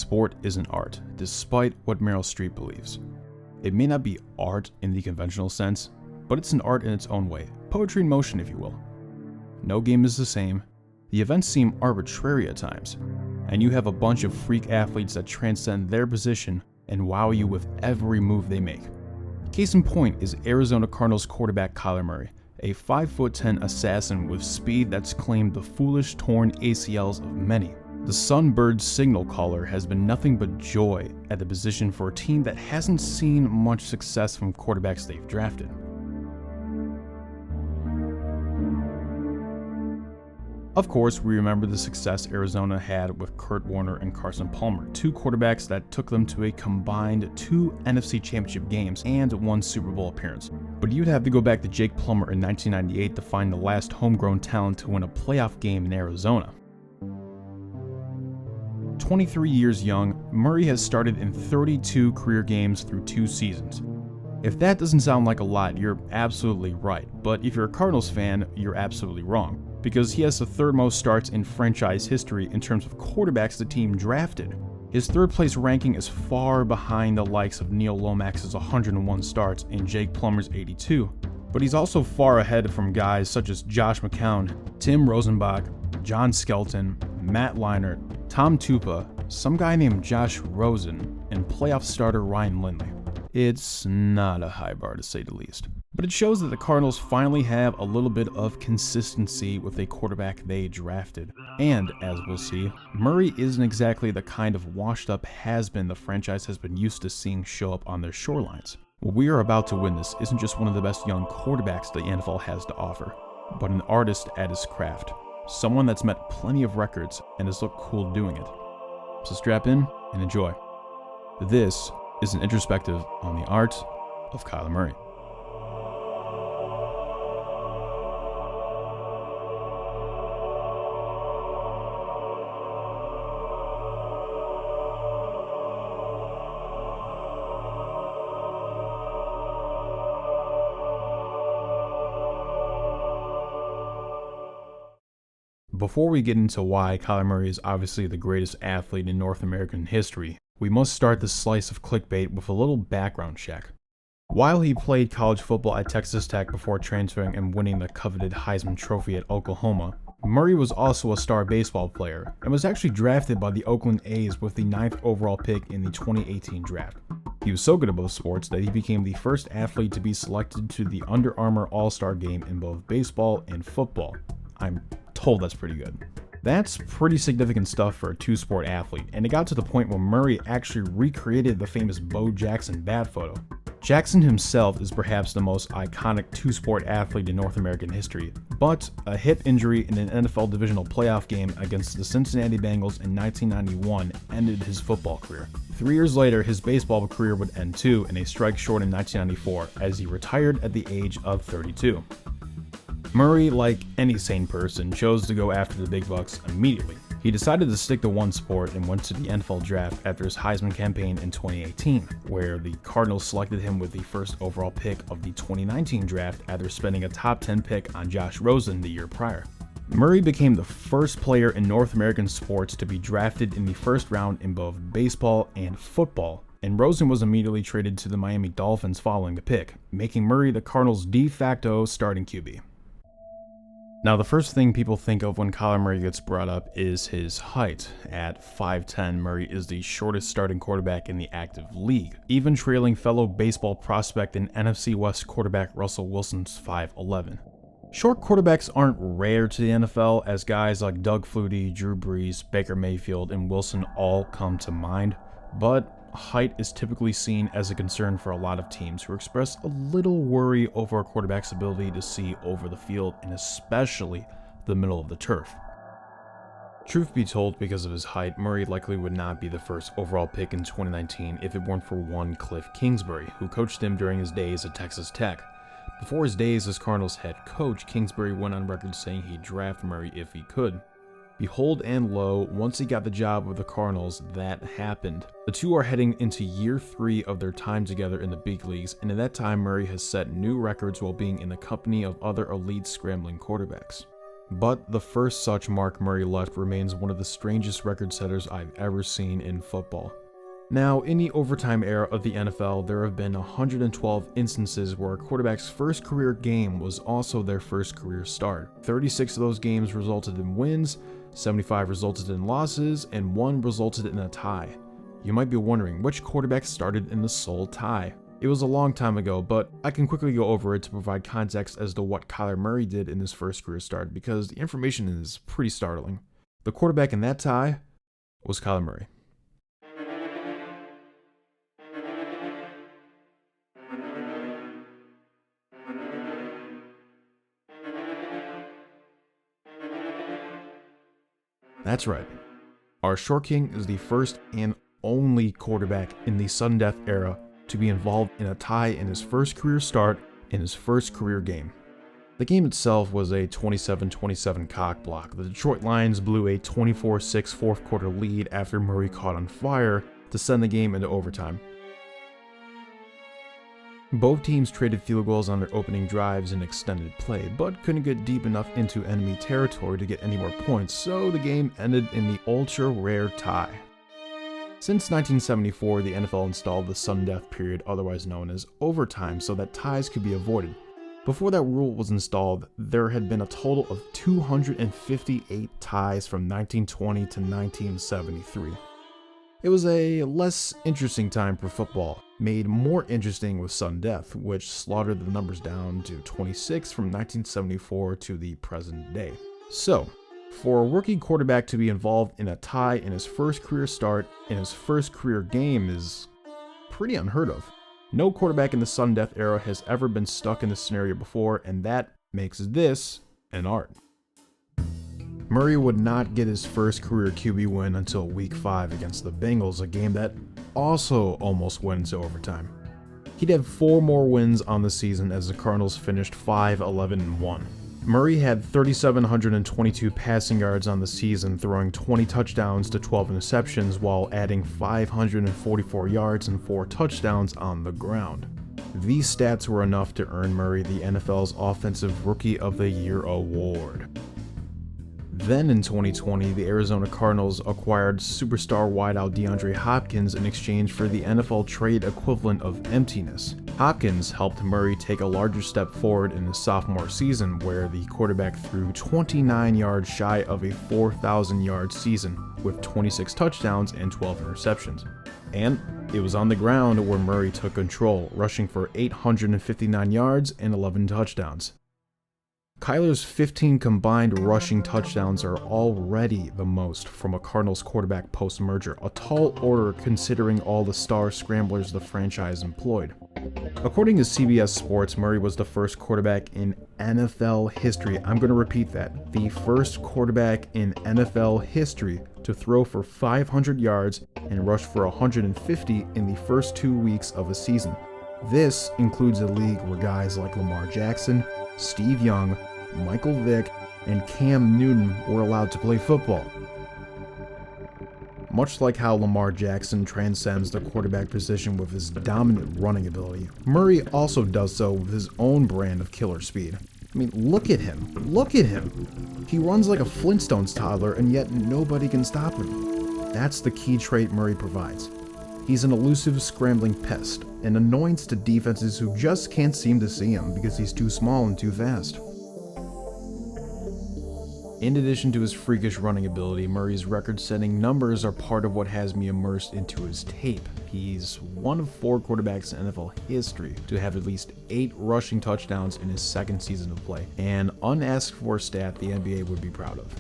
sport is an art, despite what Meryl Streep believes. It may not be art in the conventional sense, but it's an art in its own way, poetry in motion if you will. No game is the same, the events seem arbitrary at times, and you have a bunch of freak athletes that transcend their position and wow you with every move they make. Case in point is Arizona Cardinals quarterback Kyler Murray, a 5'10" assassin with speed that's claimed the foolish torn ACLs of many. The Sunbird signal caller has been nothing but joy at the position for a team that hasn't seen much success from quarterbacks they've drafted. Of course, we remember the success Arizona had with Kurt Warner and Carson Palmer, two quarterbacks that took them to a combined 2 NFC Championship games and 1 Super Bowl appearance. But you'd have to go back to Jake Plummer in 1998 to find the last homegrown talent to win a playoff game in Arizona. 23 years young, Murray has started in 32 career games through 2 seasons. If that doesn't sound like a lot, you're absolutely right, but if you're a Cardinals fan, you're absolutely wrong, because he has the 3rd most starts in franchise history in terms of quarterbacks the team drafted. His 3rd place ranking is far behind the likes of Neil Lomax's 101 starts and Jake Plummer's 82, but he's also far ahead from guys such as Josh McCown, Tim Rosenbach, John Skelton, Matt Leinart, Tom Tupa, some guy named Josh Rosen, and playoff starter Ryan Lindley. It's not a high bar to say the least. But it shows that the Cardinals finally have a little bit of consistency with a quarterback they drafted. And, as we'll see, Murray isn't exactly the kind of washed-up has-been the franchise has been used to seeing show up on their shorelines. What we are about to witness isn't just one of the best young quarterbacks the NFL has to offer, but an artist at his craft. Someone that's met plenty of records and has looked cool doing it. So strap in and enjoy. This is an introspective on the art of Kyler Murray. Before we get into why Kyler Murray is obviously the greatest athlete in North American history, we must start this slice of clickbait with a little background check. While he played college football at Texas Tech before transferring and winning the coveted Heisman Trophy at Oklahoma, Murray was also a star baseball player and was actually drafted by the Oakland A's with the 9th overall pick in the 2018 draft. He was so good at both sports that he became the first athlete to be selected to the Under Armour All-Star game in both baseball and football. I'm told that's pretty good. That's pretty significant stuff for a 2-sport athlete, and it got to the point where Murray actually recreated the famous Bo Jackson bat photo. Jackson himself is perhaps the most iconic 2-sport athlete in North American history, but a hip injury in an NFL divisional playoff game against the Cincinnati Bengals in 1991 ended his football career. 3 years later, his baseball career would end too in a strike short in 1994 as he retired at the age of 32. Murray, like any sane person, chose to go after the big bucks immediately. He decided to stick to one sport and went to the NFL draft after his Heisman campaign in 2018, where the Cardinals selected him with the 1st overall pick of the 2019 draft after spending a top 10 pick on Josh Rosen the year prior. Murray became the first player in North American sports to be drafted in the 1st round in both baseball and football, and Rosen was immediately traded to the Miami Dolphins following the pick, making Murray the Cardinals' de facto starting QB. Now, the first thing people think of when Kyler Murray gets brought up is his height. At 5'10", Murray is the shortest starting quarterback in the active league, even trailing fellow baseball prospect and NFC West quarterback Russell Wilson's 5'11". Short quarterbacks aren't rare to the NFL, as guys like Doug Flutie, Drew Brees, Baker Mayfield, and Wilson all come to mind, but height is typically seen as a concern for a lot of teams who express a little worry over a quarterback's ability to see over the field and especially the middle of the turf. Truth be told, because of his height, Murray likely would not be the 1st overall pick in 2019 if it weren't for one Kliff Kingsbury, who coached him during his days at Texas Tech. Before his days as Cardinals head coach, Kingsbury went on record saying he'd draft Murray if he could. Behold and lo, once he got the job with the Cardinals, that happened. The two are heading into year 3 of their time together in the big leagues, and in that time Murray has set new records while being in the company of other elite scrambling quarterbacks. But the first such mark Murray left remains one of the strangest record setters I've ever seen in football. Now, in the overtime era of the NFL, there have been 112 instances where a quarterback's first career game was also their first career start. 36 of those games resulted in wins, 75 resulted in losses, and 1 resulted in a tie. You might be wondering, which quarterback started in the sole tie? It was a long time ago, but I can quickly go over it to provide context as to what Kyler Murray did in his first career start, because the information is pretty startling. The quarterback in that tie was Kyler Murray. That's right. Our short king is the first and only quarterback in the sudden death era to be involved in a tie in his first career start in his first career game. The game itself was a 27-27 cock block. The Detroit Lions blew a 24-6 fourth quarter lead after Murray caught on fire to send the game into overtime. Both teams traded field goals on their opening drives in extended play, but couldn't get deep enough into enemy territory to get any more points, so the game ended in the ultra-rare tie. Since 1974, the NFL installed the sudden death period, otherwise known as overtime, so that ties could be avoided. Before that rule was installed, there had been a total of 258 ties from 1920 to 1973. It was a less interesting time for football, made more interesting with sudden death, which slaughtered the numbers down to 26 from 1974 to the present day. So, for a rookie quarterback to be involved in a tie in his first career start in his first career game is pretty unheard of. No quarterback in the sudden death era has ever been stuck in this scenario before, and that makes this an art. Murray would not get his first career QB win until Week 5 against the Bengals, a game that also almost went into overtime. He'd have 4 more wins on the season as the Cardinals finished 5-11-1. Murray had 3,722 passing yards on the season, throwing 20 touchdowns to 12 interceptions while adding 544 yards and 4 touchdowns on the ground. These stats were enough to earn Murray the NFL's Offensive Rookie of the Year award. Then in 2020, the Arizona Cardinals acquired superstar wideout DeAndre Hopkins in exchange for the NFL trade equivalent of emptiness. Hopkins helped Murray take a larger step forward in his sophomore season, where the quarterback threw 29 yards shy of a 4,000-yard season, with 26 touchdowns and 12 interceptions. And it was on the ground where Murray took control, rushing for 859 yards and 11 touchdowns. Kyler's 15 combined rushing touchdowns are already the most from a Cardinals quarterback post-merger, a tall order considering all the star scramblers the franchise employed. According to CBS Sports, Murray was the first quarterback in NFL history, I'm going to repeat that, the first quarterback in NFL history to throw for 500 yards and rush for 150 in the first 2 weeks of a season. This includes a league where guys like Lamar Jackson, Steve Young, Michael Vick, and Cam Newton were allowed to play football. Much like how Lamar Jackson transcends the quarterback position with his dominant running ability, Murray also does so with his own brand of killer speed. I mean, look at him. Look at him. He runs like a Flintstones toddler, and yet nobody can stop him. That's the key trait Murray provides. He's an elusive, scrambling pest, an annoyance to defenses who just can't seem to see him because he's too small and too fast. In addition to his freakish running ability, Murray's record-setting numbers are part of what has me immersed into his tape. He's one of 4 quarterbacks in NFL history to have at least 8 rushing touchdowns in his second season of play, an unasked-for stat the NBA would be proud of.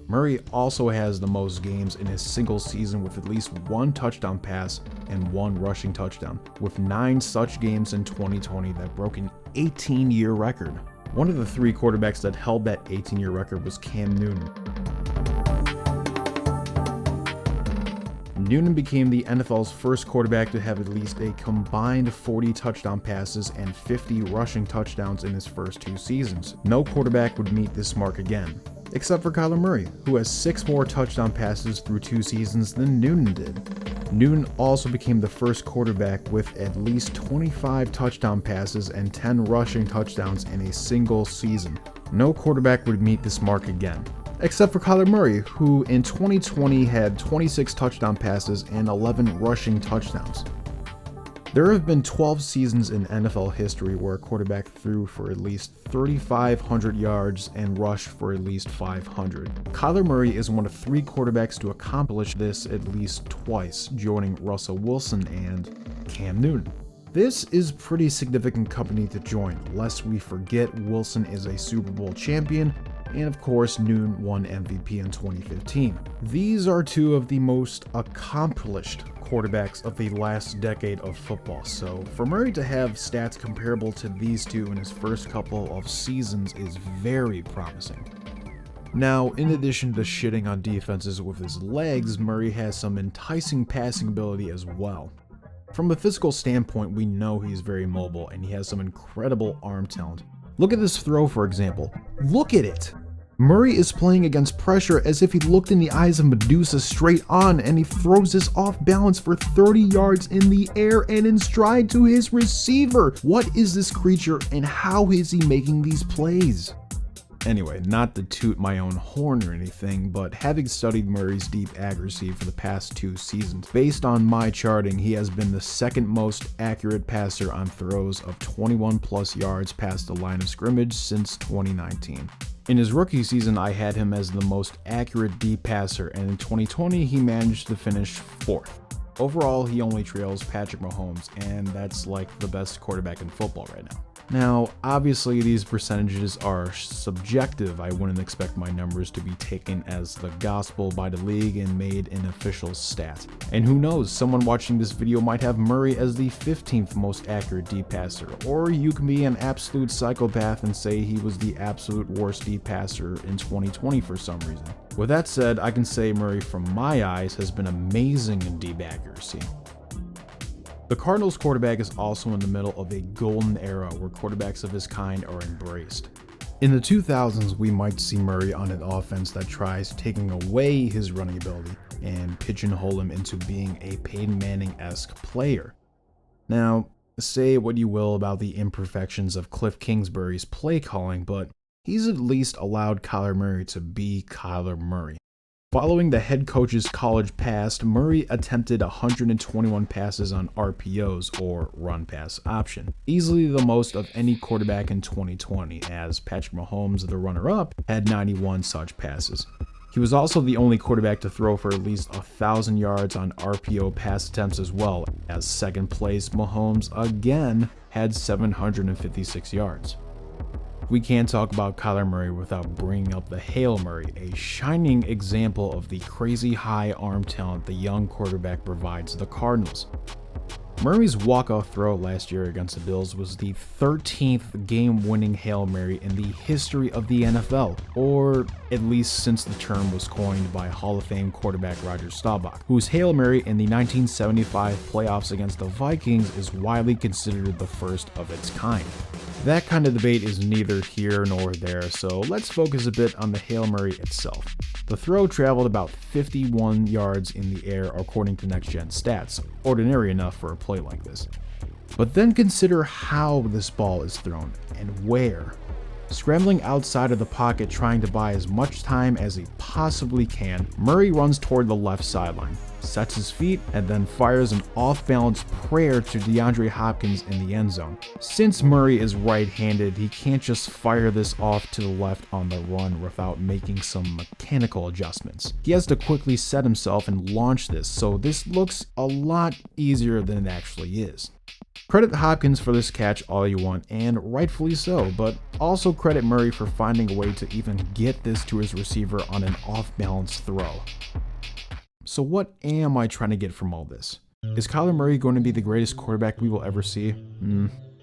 Murray also has the most games in his single season with at least 1 touchdown pass and 1 rushing touchdown, with 9 such games in 2020 that broke an 18-year record. One of the 3 quarterbacks that held that 18-year record was Cam Newton. Newton became the NFL's first quarterback to have at least a combined 40 touchdown passes and 50 rushing touchdowns in his first 2 seasons. No quarterback would meet this mark again, except for Kyler Murray, who has 6 more touchdown passes through 2 seasons than Newton did. Newton also became the first quarterback with at least 25 touchdown passes and 10 rushing touchdowns in a single season. No quarterback would meet this mark again, except for Kyler Murray, who in 2020 had 26 touchdown passes and 11 rushing touchdowns. There have been 12 seasons in NFL history where a quarterback threw for at least 3,500 yards and rushed for at least 500. Kyler Murray is one of 3 quarterbacks to accomplish this at least twice, joining Russell Wilson and Cam Newton. This is pretty significant company to join, lest we forget Wilson is a Super Bowl champion, and of course Newton won MVP in 2015. These are 2 of the most accomplished quarterbacks of the last decade of football, so for Murray to have stats comparable to these 2 in his first couple of seasons is very promising. Now, in addition to shitting on defenses with his legs, Murray has some enticing passing ability as well. From a physical standpoint, we know he's very mobile and he has some incredible arm talent. Look at this throw, for example. Look at it! Murray is playing against pressure as if he looked in the eyes of Medusa straight on, and he throws this off balance for 30 yards in the air and in stride to his receiver. What is this creature and how is he making these plays? Anyway, not to toot my own horn or anything, but having studied Murray's deep accuracy for the past 2 seasons, based on my charting, he has been the second most accurate passer on throws of 21 plus yards past the line of scrimmage since 2019. In his rookie season, I had him as the most accurate deep passer, and in 2020, he managed to finish 4th. Overall, he only trails Patrick Mahomes, and that's like the best quarterback in football right now. Now, obviously these percentages are subjective. I wouldn't expect my numbers to be taken as the gospel by the league and made an official stat. And who knows, someone watching this video might have Murray as the 15th most accurate deep passer, or you can be an absolute psychopath and say he was the absolute worst deep passer in 2020 for some reason. With that said, I can say Murray, from my eyes, has been amazing in deep accuracy. The Cardinals quarterback is also in the middle of a golden era where quarterbacks of his kind are embraced. In the 2000s, we might see Murray on an offense that tries taking away his running ability and pigeonhole him into being a Peyton Manning-esque player. Now, say what you will about the imperfections of Kliff Kingsbury's play calling, but he's at least allowed Kyler Murray to be Kyler Murray. Following the head coach's college past, Murray attempted 121 passes on RPOs, or run pass option, easily the most of any quarterback in 2020, as Patrick Mahomes, the runner-up, had 91 such passes. He was also the only quarterback to throw for at least 1,000 yards on RPO pass attempts as well, as second place Mahomes again had 756 yards. We can't talk about Kyler Murray without bringing up the Hail Murray, a shining example of the crazy high arm talent the young quarterback provides the Cardinals. Murray's walk-off throw last year against the Bills was the 13th game-winning Hail Mary in the history of the NFL, or at least since the term was coined by Hall of Fame quarterback Roger Staubach, whose Hail Mary in the 1975 playoffs against the Vikings is widely considered the first of its kind. That kind of debate is neither here nor there, so let's focus a bit on the Hail Mary itself. The throw traveled about 51 yards in the air according to Next Gen Stats, ordinary enough for a play like this. But then consider how this ball is thrown, and where. Scrambling outside of the pocket trying to buy as much time as he possibly can, Murray runs toward the left sideline, sets his feet, and then fires an off-balance prayer to DeAndre Hopkins in the end zone. Since Murray is right-handed, he can't just fire this off to the left on the run without making some mechanical adjustments. He has to quickly set himself and launch this, so this looks a lot easier than it actually is. Credit Hopkins for this catch all you want, and rightfully so, but also credit Murray for finding a way to even get this to his receiver on an off-balance throw. So what am I trying to get from all this? Is Kyler Murray going to be the greatest quarterback we will ever see?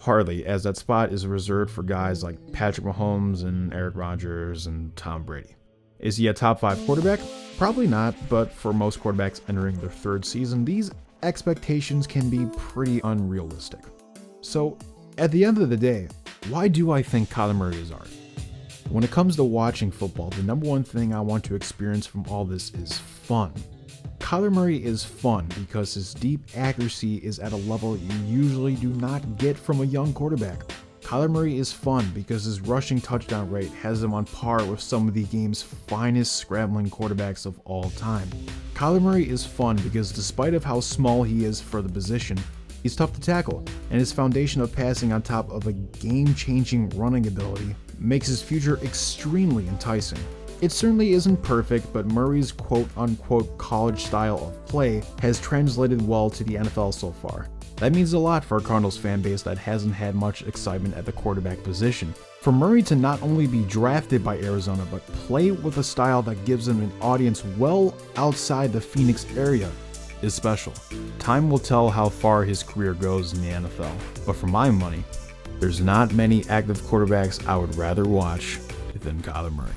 Hardly, as that spot is reserved for guys like Patrick Mahomes and Aaron Rodgers and Tom Brady. Is he a top 5 quarterback? Probably not, but for most quarterbacks entering their 3rd season, these expectations can be pretty unrealistic. So, at the end of the day, why do I think Kyler Murray is art? When it comes to watching football, the number one thing I want to experience from all this is fun. Kyler Murray is fun because his deep accuracy is at a level you usually do not get from a young quarterback. Kyler Murray is fun because his rushing touchdown rate has him on par with some of the game's finest scrambling quarterbacks of all time. Kyler Murray is fun because despite of how small he is for the position, he's tough to tackle, and his foundation of passing on top of a game-changing running ability makes his future extremely enticing. It certainly isn't perfect, but Murray's quote-unquote college style of play has translated well to the NFL so far. That means a lot for a Cardinals fan base that hasn't had much excitement at the quarterback position. For Murray to not only be drafted by Arizona, but play with a style that gives him an audience well outside the Phoenix area is special. Time will tell how far his career goes in the NFL, but for my money, there's not many active quarterbacks I would rather watch than Kyler Murray.